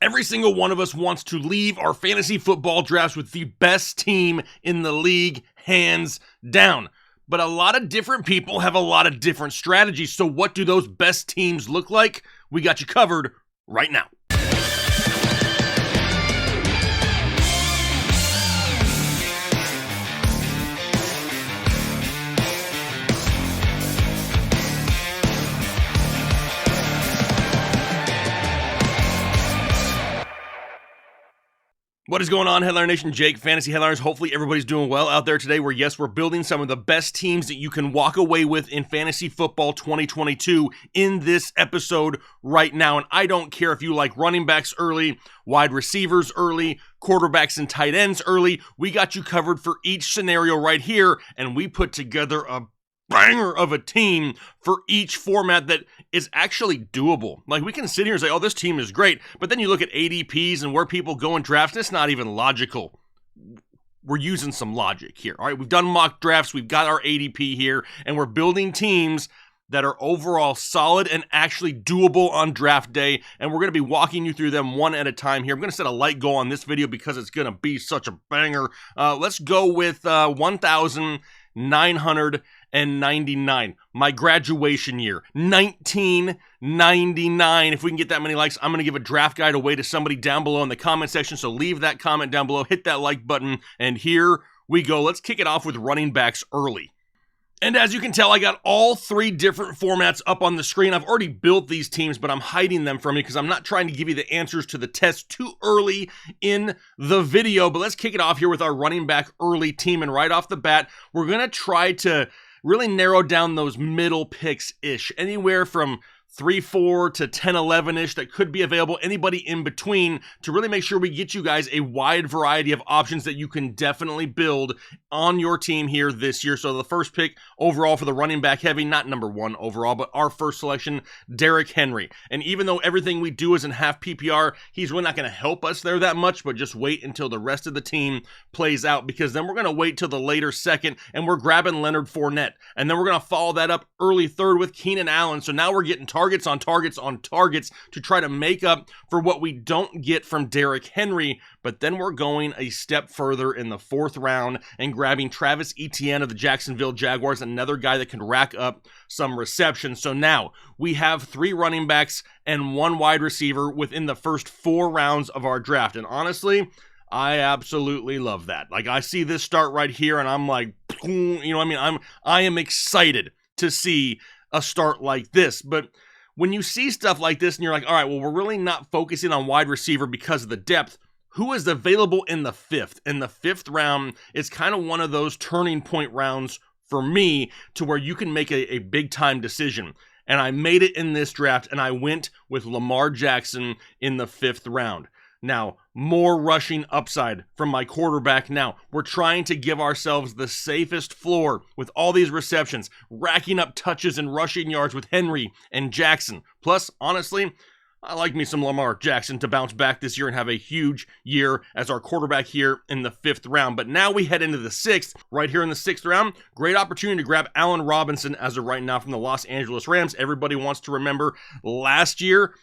Every single one of us wants to leave our fantasy football drafts with the best team in the league, hands down. But a lot of different people have a lot of different strategies. So what do those best teams look like? We got you covered right now. What is going on, Headliner Nation? Jake, Fantasy Headliners. Hopefully everybody's doing well out there today. We're building some of the best teams that you can walk away with in fantasy football 2022 in this episode right now. And I don't care if you like running backs early, wide receivers early, quarterbacks and tight ends early. We got you covered for each scenario right here, and we put together a banger of a team for each format that is actually doable. Like, we can sit here and say, oh, this team is great, but then you look at ADPs and where people go in drafts, and it's not even logical. We're using some logic here, all right? We've done mock drafts, we've got our ADP here, and we're building teams that are overall solid and actually doable on draft day, and we're going to be walking you through them one at a time here. I'm going to set a light goal on this video because it's going to be such a banger. Let's go with 1,999. My graduation year, 1999. If we can get that many likes, I'm going to give a draft guide away to somebody down below in the comment section. So leave that comment down below, hit that like button, and here we go. Let's kick it off with running backs early. And as you can tell, I got all three different formats up on the screen. I've already built these teams, but I'm hiding them from you because I'm not trying to give you the answers to the test too early in the video. But let's kick it off here with our running back early team. And right off the bat, we're going to try to really narrow down those middle picks-ish, anywhere from 3-4 to 10-11-ish that could be available, anybody in between, to really make sure we get you guys a wide variety of options that you can definitely build on your team here this year. So the first pick overall for the running back heavy, not number one overall, but our first selection, Derrick Henry. And even though everything we do is in half PPR, he's really not going to help us there that much, but just wait until the rest of the team plays out, because then we're going to wait till the later second and we're grabbing Leonard Fournette. And then we're going to follow that up early third with Keenan Allen. So now we're getting targets on targets on targets to try to make up for what we don't get from Derrick Henry. But then we're going a step further in the fourth round and grabbing Travis Etienne of the Jacksonville Jaguars, another guy that can rack up some receptions. So now we have three running backs and one wide receiver within the first 4 rounds of our draft. And honestly, I absolutely love that. Like, I see this start right here and I'm like, you know what I mean? I am excited to see a start like this. But when you see stuff like this and you're like, all right, well, we're really not focusing on wide receiver because of the depth, who is available in the fifth? In the 5th round, it's kind of one of those turning point rounds for me to where you can make a big time decision. And I made it in this draft, and I went with Lamar Jackson in the 5th round. Now, more rushing upside from my quarterback. Now, we're trying to give ourselves the safest floor with all these receptions, racking up touches and rushing yards with Henry and Jackson. Plus, honestly, I like me some Lamar Jackson to bounce back this year and have a huge year as our quarterback here in the 5th round. But now we head into the 6th. Right here in the 6th round, great opportunity to grab Allen Robinson as of right now from the Los Angeles Rams. Everybody wants to remember last year.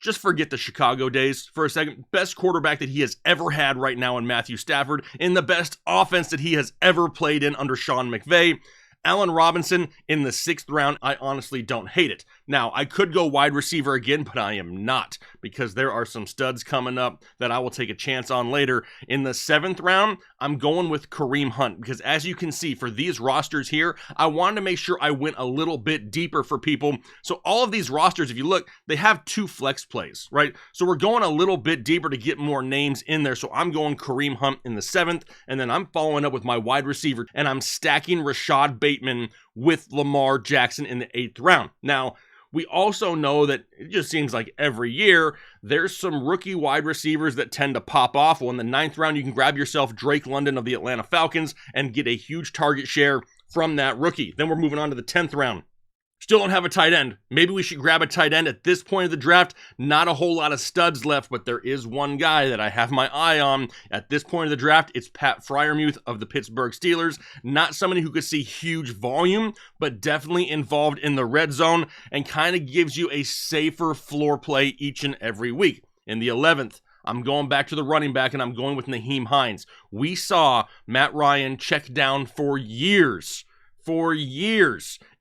Just forget the Chicago days for a second. Best quarterback that he has ever had right now in Matthew Stafford, in the best offense that he has ever played in under Sean McVay. Allen Robinson in the 6th round, I honestly don't hate it. Now, I could go wide receiver again, but I am not, because there are some studs coming up that I will take a chance on later. In the 7th round, I'm going with Kareem Hunt, because as you can see, for these rosters here, I wanted to make sure I went a little bit deeper for people. So all of these rosters, if you look, they have 2 flex plays, right? So we're going a little bit deeper to get more names in there. So I'm going Kareem Hunt in the 7th, and then I'm following up with my wide receiver, and I'm stacking Rashad Bateman with Lamar Jackson in the 8th round. Now, we also know that it just seems like every year there's some rookie wide receivers that tend to pop off. Well, in the 9th round, you can grab yourself Drake London of the Atlanta Falcons and get a huge target share from that rookie. Then we're moving on to the 10th round. Still don't have a tight end. Maybe we should grab a tight end at this point of the draft. Not a whole lot of studs left, but there is one guy that I have my eye on at this point of the draft. It's Pat Freiermuth of the Pittsburgh Steelers. Not somebody who could see huge volume, but definitely involved in the red zone and kind of gives you a safer floor play each and every week. In the 11th, I'm going back to the running back, and I'm going with Nyheim Hines. We saw Matt Ryan check down for years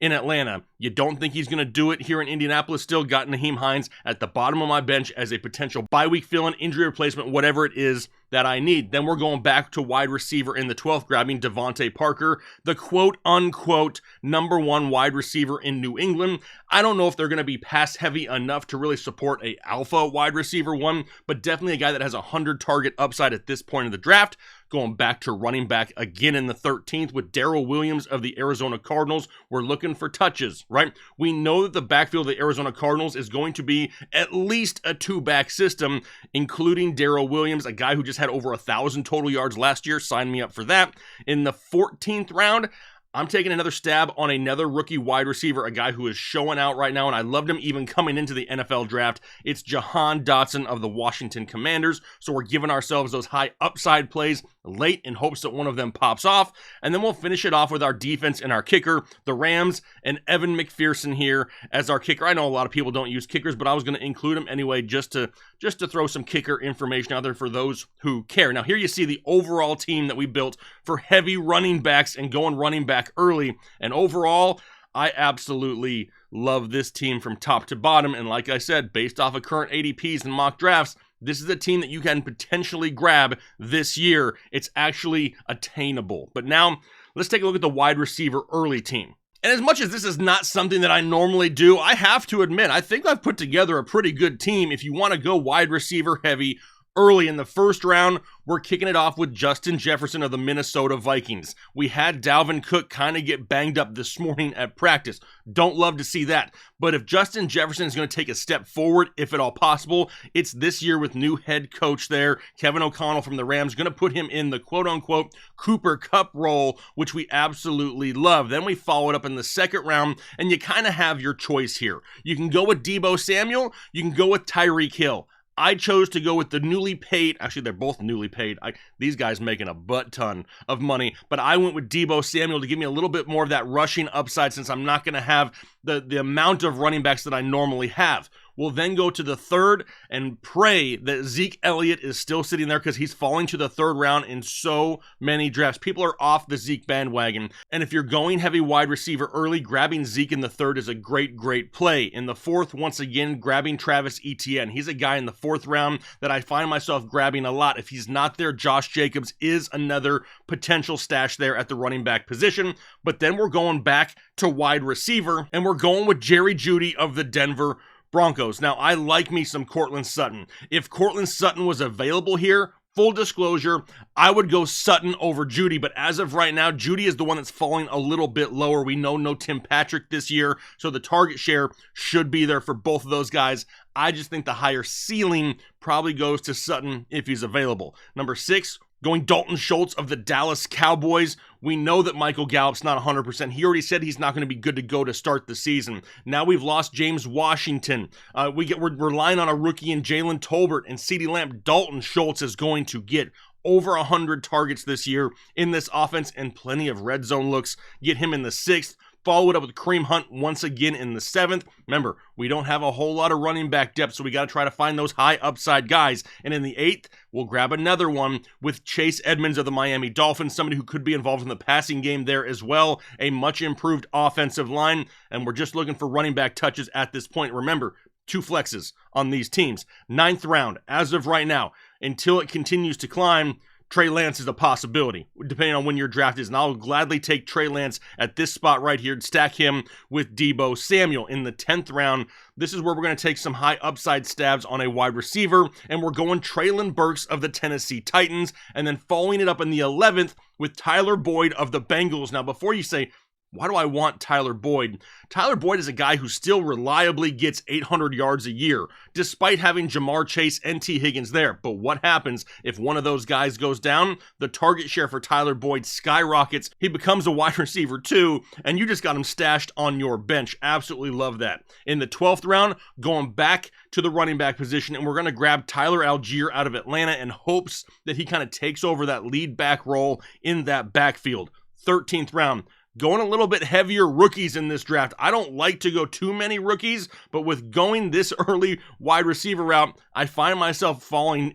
in Atlanta. You don't think he's going to do it here in Indianapolis? Still got Nyheim Hines at the bottom of my bench as a potential bye-week fill-in, injury replacement, whatever it is that I need. Then we're going back to wide receiver in the 12th, grabbing Devontae Parker, the quote-unquote number one wide receiver in New England. I don't know if they're going to be pass-heavy enough to really support a alpha wide receiver one, but definitely a guy that has a 100-target upside at this point of the draft. Going back to running back again in the 13th with Darrell Williams of the Arizona Cardinals. We're looking for touches, right? We know that the backfield of the Arizona Cardinals is going to be at least a two-back system, including Darrell Williams, a guy who just had over 1,000 total yards last year. Sign me up for that. In the 14th round, I'm taking another stab on another rookie wide receiver, a guy who is showing out right now, and I loved him even coming into the NFL draft. It's Jahan Dotson of the Washington Commanders, so we're giving ourselves those high upside plays late in hopes that one of them pops off, and then we'll finish it off with our defense and our kicker, the Rams, and Evan McPherson here as our kicker. I know a lot of people don't use kickers, but I was going to include him anyway just to throw some kicker information out there for those who care. Now, here you see the overall team that we built for heavy running backs and going running back early, and overall, I absolutely love this team from top to bottom, and like I said, based off of current ADPs and mock drafts, this is a team that you can potentially grab this year. It's actually attainable. But now, let's take a look at the wide receiver early team. And as much as this is not something that I normally do, I have to admit, I think I've put together a pretty good team if you want to go wide receiver heavy early in the first round. We're kicking it off with Justin Jefferson of the Minnesota Vikings. We had Dalvin Cook kind of get banged up this morning at practice. Don't love to see that. But if Justin Jefferson is going to take a step forward, if at all possible, it's this year with new head coach there, Kevin O'Connell from the Rams, going to put him in the quote-unquote Cooper Kupp role, which we absolutely love. Then we follow it up in the second round, and you kind of have your choice here. You can go with Deebo Samuel. You can go with Tyreek Hill. I chose to go with the newly paid, actually they're both newly paid, these guys making a butt ton of money, but I went with Deebo Samuel to give me a little bit more of that rushing upside since I'm not going to have the amount of running backs that I normally have. We'll then go to the third and pray that Zeke Elliott is still sitting there because he's falling to the third round in so many drafts. People are off the Zeke bandwagon. And if you're going heavy wide receiver early, grabbing Zeke in the third is a great, great play. In the fourth, once again, grabbing Travis Etienne. He's a guy in the fourth round that I find myself grabbing a lot. If he's not there, Josh Jacobs is another potential stash there at the running back position. But then we're going back to wide receiver, and we're going with Jerry Jeudy of the Denver Broncos. Now, I like me some Courtland Sutton. If Courtland Sutton was available here, full disclosure, I would go Sutton over Jeudy, but as of right now, Jeudy is the one that's falling a little bit lower. We know no Tim Patrick this year, so the target share should be there for both of those guys. I just think the higher ceiling probably goes to Sutton if he's available. Number 6, going Dalton Schultz of the Dallas Cowboys. We know that Michael Gallup's not 100%. He already said he's not going to be good to go to start the season. Now we've lost James Washington. We're relying on a rookie in Jalen Tolbert and CeeDee Lamb. Dalton Schultz is going to get over 100 targets this year in this offense and plenty of red zone looks. Get him in the 6th. Follow it up with Kareem Hunt once again in the 7th. Remember, we don't have a whole lot of running back depth, so we got to try to find those high upside guys. And in the 8th, we'll grab another one with Chase Edmonds of the Miami Dolphins, somebody who could be involved in the passing game there as well. A much improved offensive line, and we're just looking for running back touches at this point. Remember, 2 flexes on these teams. 9th round, as of right now, until it continues to climb, Trey Lance is a possibility, depending on when your draft is. And I'll gladly take Trey Lance at this spot right here and stack him with Deebo Samuel in the 10th round. This is where we're going to take some high upside stabs on a wide receiver, and we're going Treylon Burks of the Tennessee Titans, and then following it up in the 11th with Tyler Boyd of the Bengals. Now, before you say, why do I want Tyler Boyd? Tyler Boyd is a guy who still reliably gets 800 yards a year, despite having Jamar Chase and T. Higgins there. But what happens if one of those guys goes down? The target share for Tyler Boyd skyrockets. He becomes a wide receiver too, and you just got him stashed on your bench. Absolutely love that. In the 12th round, going back to the running back position, and we're going to grab Tyler Algier out of Atlanta in hopes that he kind of takes over that lead back role in that backfield. 13th round, going a little bit heavier rookies in this draft. I don't like to go too many rookies, but with going this early wide receiver route, I find myself falling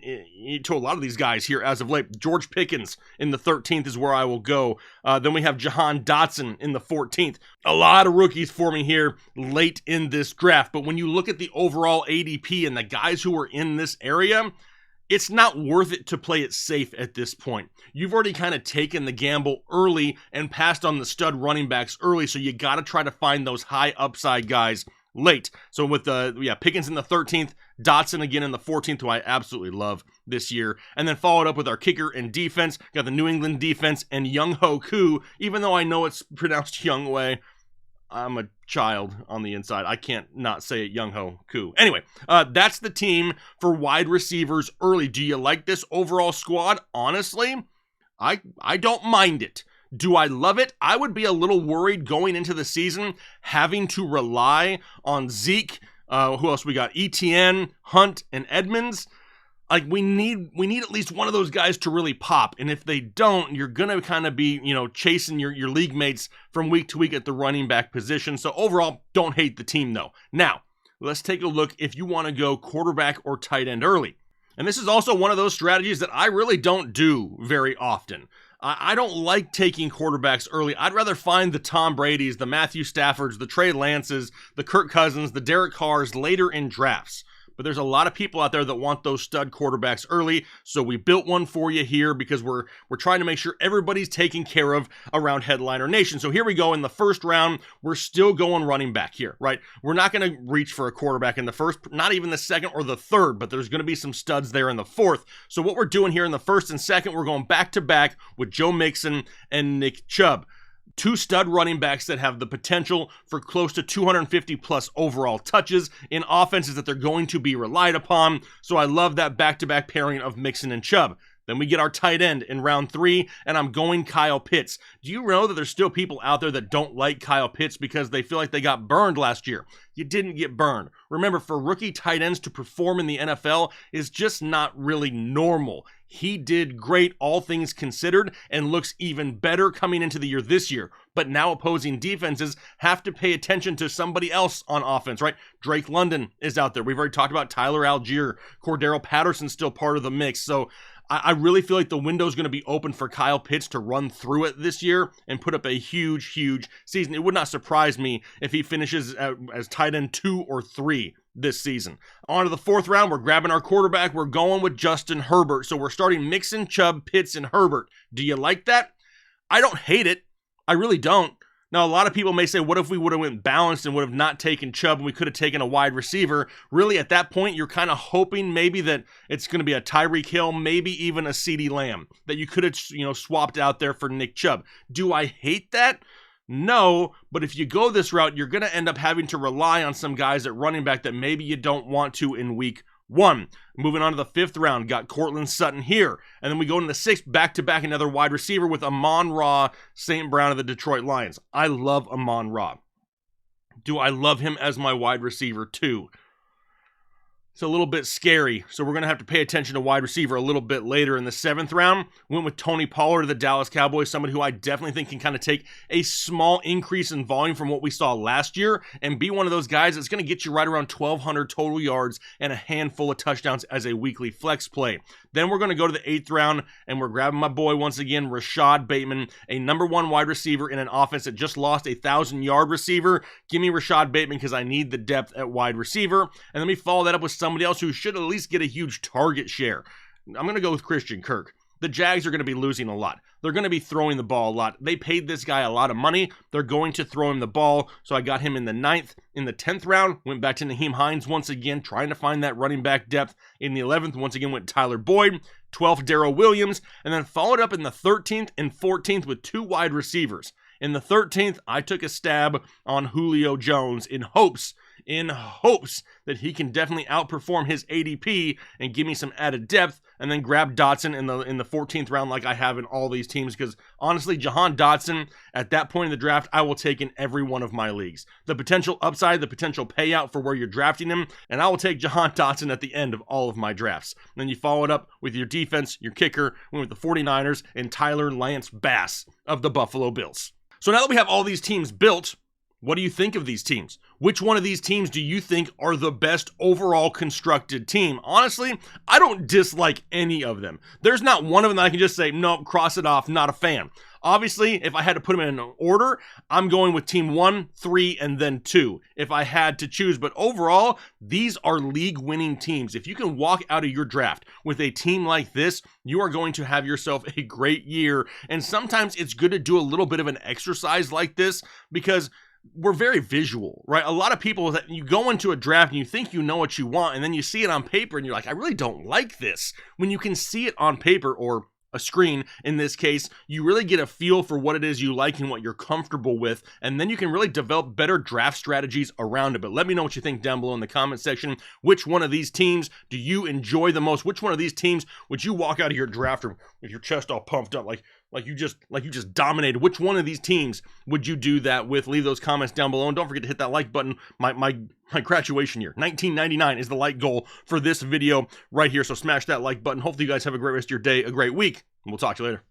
to a lot of these guys here as of late. George Pickens in the 13th is where I will go. Then we have Jahan Dotson in the 14th. A lot of rookies for me here late in this draft, but when you look at the overall ADP and the guys who are in this area, it's not worth it to play it safe at this point. You've already kind of taken the gamble early and passed on the stud running backs early, so you got to try to find those high upside guys late. So with Pickens in the 13th, Dotson again in the 14th, who I absolutely love this year, and then followed up with our kicker and defense. Got the New England defense and Young Ho Koo, even though I know it's pronounced Young Way. I'm a child on the inside. I can't not say it, Young Ho Koo. Anyway, that's the team for wide receivers early. Do you like this overall squad? Honestly, I don't mind it. Do I love it? I would be a little worried going into the season having to rely on Zeke. Who else we got? ETN, Hunt, and Edmonds. Like, we need at least one of those guys to really pop. And if they don't, you're going to kind of be, chasing your league mates from week to week at the running back position. So overall, don't hate the team though. Now, let's take a look if you want to go quarterback or tight end early. And this is also one of those strategies that I really don't do very often. I don't like taking quarterbacks early. I'd rather find the Tom Bradys, the Matthew Staffords, the Trey Lances, the Kirk Cousins, the Derek Carrs later in drafts. But there's a lot of people out there that want those stud quarterbacks early, so we built one for you here because we're trying to make sure everybody's taken care of around Headliner Nation. So here we go. In the first round, we're still going running back here, right? We're not going to reach for a quarterback in the first, not even the second or the third, but there's going to be some studs there in the fourth. So what we're doing here in the first and second, we're going back to back with Joe Mixon and Nick Chubb. Two stud running backs that have the potential for close to 250 plus overall touches in offenses that they're going to be relied upon. So I love that back-to-back pairing of Mixon and Chubb. Then we get our tight end in round 3, and I'm going Kyle Pitts. Do you know that there's still people out there that don't like Kyle Pitts because they feel like they got burned last year? You didn't get burned. Remember, for rookie tight ends to perform in the NFL is just not really normal. He did great, all things considered, and looks even better coming into the year this year. But now opposing defenses have to pay attention to somebody else on offense, right? Drake London is out there. We've already talked about Tyler Algier. Cordero Patterson's still part of the mix. So I really feel like the window is going to be open for Kyle Pitts to run through it this year and put up a huge, huge season. It would not surprise me if he finishes as tight end 2 or 3 this season. On to the fourth round, we're grabbing our quarterback. We're going with Justin Herbert. So we're starting Mixon, Chubb, Pitts, and Herbert. Do you like that? I don't hate it. I really don't. Now, a lot of people may say, what if we would have went balanced and would have not taken Chubb and we could have taken a wide receiver? Really, at that point, you're kind of hoping maybe that it's going to be a Tyreek Hill, maybe even a CeeDee Lamb that you could have, swapped out there for Nick Chubb. Do I hate that? No, but if you go this route, you're going to end up having to rely on some guys at running back that maybe you don't want to in week 1. Moving on to the 5th round, got Cortland Sutton here. And then we go into the 6th, back-to-back another wide receiver with Amon-Ra St. Brown of the Detroit Lions. I love Amon-Ra. Do I love him as my wide receiver too? It's a little bit scary, so we're going to have to pay attention to wide receiver a little bit later. In the 7th round, went with Tony Pollard of the Dallas Cowboys, somebody who I definitely think can kind of take a small increase in volume from what we saw last year and be one of those guys that's going to get you right around 1,200 total yards and a handful of touchdowns as a weekly flex play. Then we're going to go to the 8th round, and we're grabbing my boy once again, Rashad Bateman, a number 1 wide receiver in an offense that just lost a 1,000-yard receiver. Give me Rashad Bateman because I need the depth at wide receiver. And let me follow that up with somebody else who should at least get a huge target share. I'm going to go with Christian Kirk. The Jags are going to be losing a lot. They're going to be throwing the ball a lot. They paid this guy a lot of money. They're going to throw him the ball. So I got him in the 9th. In the 10th round, went back to Nyheim Hines once again, trying to find that running back depth. In the 11th, once again, went Tyler Boyd. 12th, Darrell Williams. And then followed up in the 13th and 14th with 2 wide receivers. In the 13th, I took a stab on Julio Jones in hopes that he can definitely outperform his ADP and give me some added depth, and then grab Dotson in the 14th round like I have in all these teams, because honestly, Jahan Dotson, at that point in the draft, I will take in every one of my leagues. The potential upside, the potential payout for where you're drafting him, and I will take Jahan Dotson at the end of all of my drafts. And then you follow it up with your defense, your kicker, went with the 49ers, and Tyler Lance Bass of the Buffalo Bills. So now that we have all these teams built, what do you think of these teams? Which one of these teams do you think are the best overall constructed team? Honestly, I don't dislike any of them. There's not one of them that I can just say, nope, cross it off, not a fan. Obviously, if I had to put them in an order, I'm going with team 1, 3, and then 2, if I had to choose. But overall, these are league-winning teams. If you can walk out of your draft with a team like this, you are going to have yourself a great year. And sometimes it's good to do a little bit of an exercise like this because we're very visual, right? A lot of people, that you go into a draft and you think you know what you want, and then you see it on paper and you're like, I really don't like this. When you can see it on paper, or a screen in this case, you really get a feel for what it is you like and what you're comfortable with, and then you can really develop better draft strategies around it. But let me know what you think down below in the comment section. Which one of these teams do you enjoy the most? Which one of these teams would you walk out of your draft room with your chest all pumped up like you just dominated? Which one of these teams would you do that with? Leave those comments down below, and don't forget to hit that like button. My graduation year, 1999, is the like goal for this video right here. So smash that like button. Hopefully you guys have a great rest of your day, a great week, and we'll talk to you later.